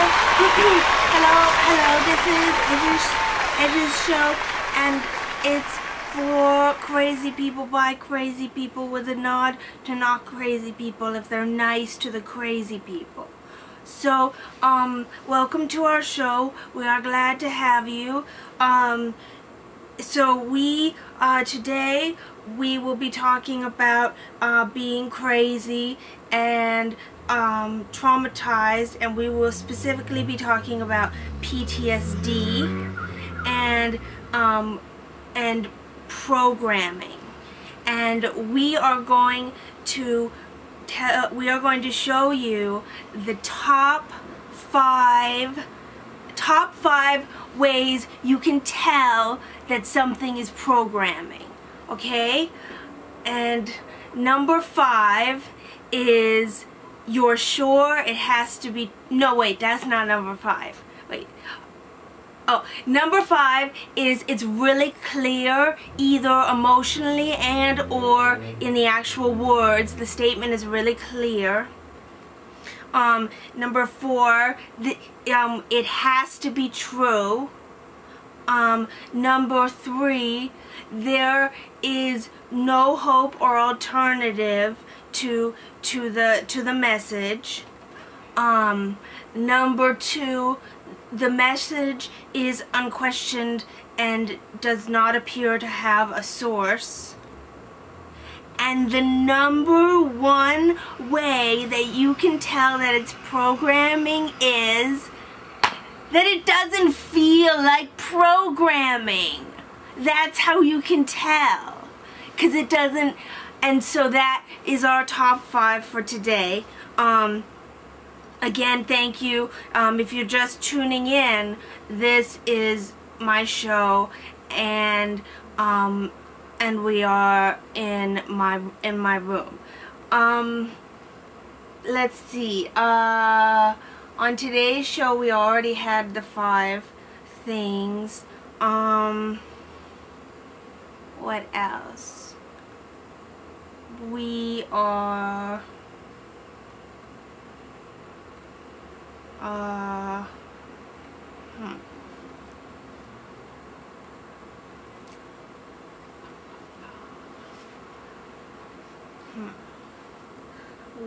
Hello, this is Edge's show, and it's for crazy people by crazy people with a nod to not crazy people if they're nice to the crazy people. So, welcome to our show. We are glad to have you. Today we will be talking about being crazy and traumatized, and we will specifically be talking about PTSD and programming. And we are going to show you the top five ways you can tell that something is programming. Okay? And number 5 is you're sure it has to be, no wait, that's not number 5. Wait. Oh, number 5 is it's really clear, either emotionally and or in the actual words. The statement is really clear. Number 4, it has to be true. Number 3, there is no hope or alternative to the message. Number 2, the message is unquestioned and does not appear to have a source. And the number 1 way that you can tell that it's programming is that it doesn't feel like programming. That's how you can tell, because it doesn't. And so that is our top 5 for today. Again, thank you. If you're just tuning in, this is my show, and we are in my room. Let's see. On today's show, we already had the 5 things. What else? We are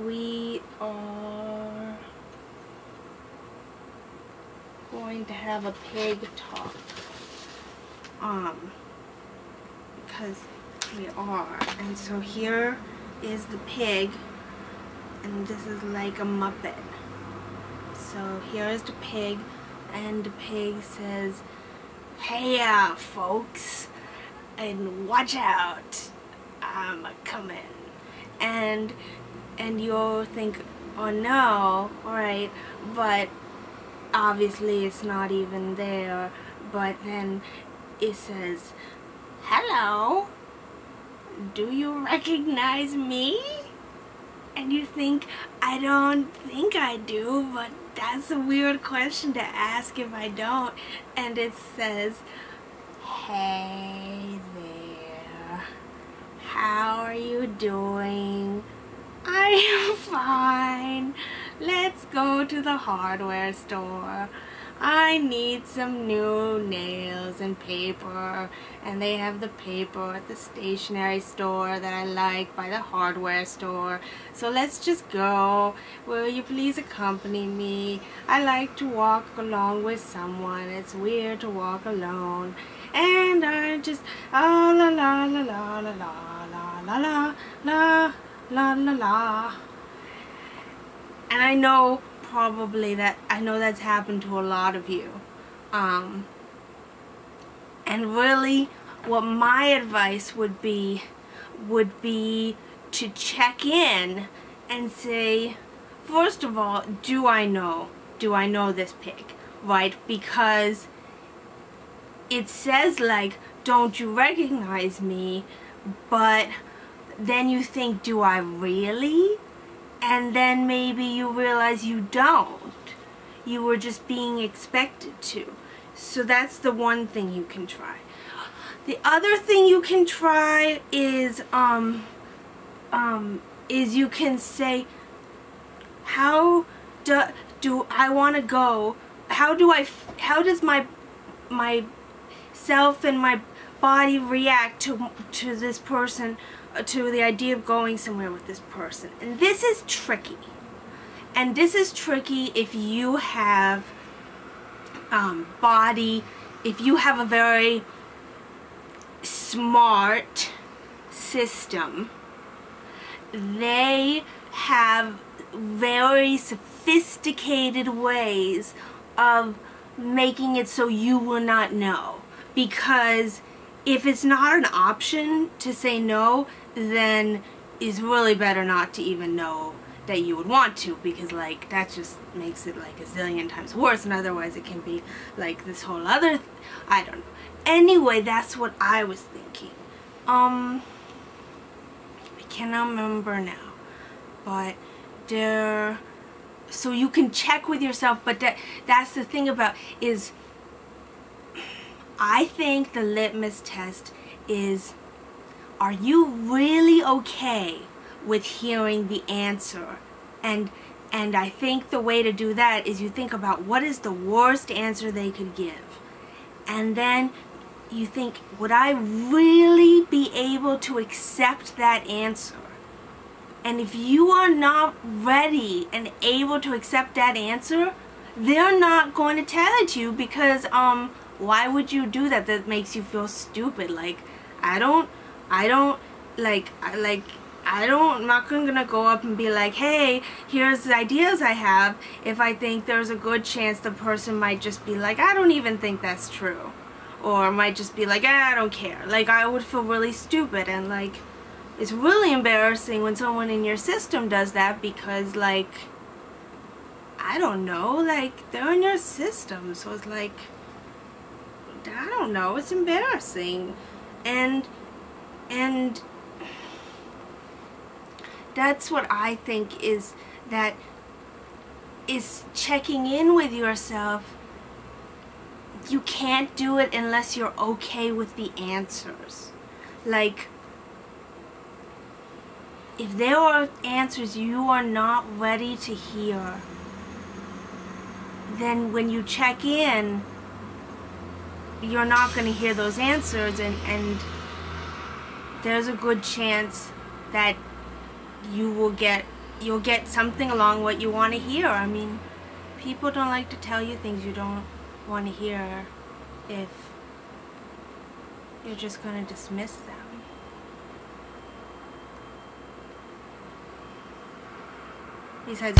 we are going to have a pig talk, because we are. And so here is the pig, and this is like a Muppet. So here is the pig, and the pig says, "Hey, folks, and watch out, I'm a-coming." And you'll think, oh no, alright, but obviously it's not even there. But then it says, "Hello, do you recognize me?" And you think, I don't think I do, but that's a weird question to ask if I don't. And it says, "Hey there, how are you doing?" "I am fine. Let's go to the hardware store. I need some new nails and paper." And they have the paper at the stationery store that I like by the hardware store. "So let's just go. Will you please accompany me? I like to walk along with someone. It's weird to walk alone. And I just la la la la la la la la la la la la la." And I know that's happened to a lot of you. And really, what my advice would be to check in and say, first of all, do I know this pig, right? Because it says like, "Don't you recognize me?" But then you think, do I really? And then maybe you realize you don't. You were just being expected to. So that's the one thing you can try. The other thing you can try is you can say, how do I want to go? How does my self and my body react to this person, to the idea of going somewhere with this person? And this is tricky. And this is tricky if you have if you have a very smart system. They have very sophisticated ways of making it so you will not know. Because if it's not an option to say no, then it's really better not to even know that you would want to, because like that just makes it like a zillion times worse, and otherwise it can be like this whole other I don't know. Anyway, that's what I was thinking. I cannot remember now, but so you can check with yourself, but that's the thing about is I think the litmus test is, are you really okay with hearing the answer? And I think the way to do that is you think about what is the worst answer they could give, and then you think, would I really be able to accept that answer? And if you are not ready and able to accept that answer, they're not going to tell it to you, because why would you do that? That makes you feel stupid. Like I'm not gonna go up and be like, hey, here's the ideas I have, if I think there's a good chance the person might just be like, I don't even think that's true. Or might just be like, I don't care. Like, I would feel really stupid, and like, it's really embarrassing when someone in your system does that, because like, I don't know, like, they're in your system, so it's like, I don't know, it's embarrassing. And that's what I think is checking in with yourself. You can't do it unless you're okay with the answers. Like, if there are answers you are not ready to hear, then when you check in, you're not going to hear those answers, and there's a good chance that you'll get something along what you want to hear. I mean, people don't like to tell you things you don't want to hear if you're just going to dismiss them. Besides